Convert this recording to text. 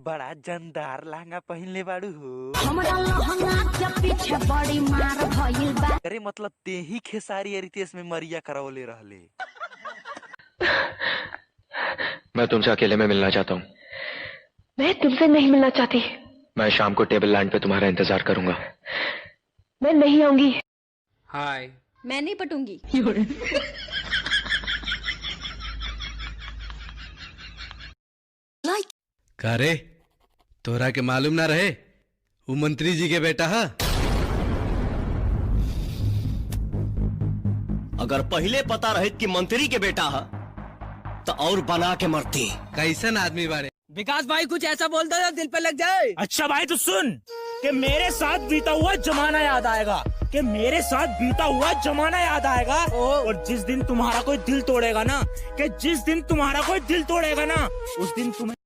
बड़ा जानदार लहंगा पहनले बाड़ू हो। हमरा लहंगा के पीछे बड़ी मार भइल बा। अरे मतलब ते ही खेसारी रितेश में मरिया करवले रहले। मैं तुमसे अकेले में मिलना चाहता हूँ। मैं तुमसे नहीं मिलना चाहती। मैं शाम को टेबल लैंड पे तुम्हारा इंतजार करूंगा। मैं नहीं आऊंगी। हाय। मैं नहीं पटूंगी। का रे तोरा के मालूम ना रहे वो मंत्री जी के बेटा है। अगर पहले पता रहे कि मंत्री के बेटा है तो और बना के मरती। कैसन आदमी बारे। विकास भाई कुछ ऐसा बोल दो दिल पे लग जाए। अच्छा भाई तो सुन कि मेरे साथ बीता हुआ जमाना याद आएगा, कि मेरे साथ बीता हुआ जमाना याद आएगा। और जिस दिन तुम्हारा कोई दिल तोड़ेगा ना, कि जिस दिन तुम्हारा कोई दिल तोड़ेगा ना, उस दिन तुम्हें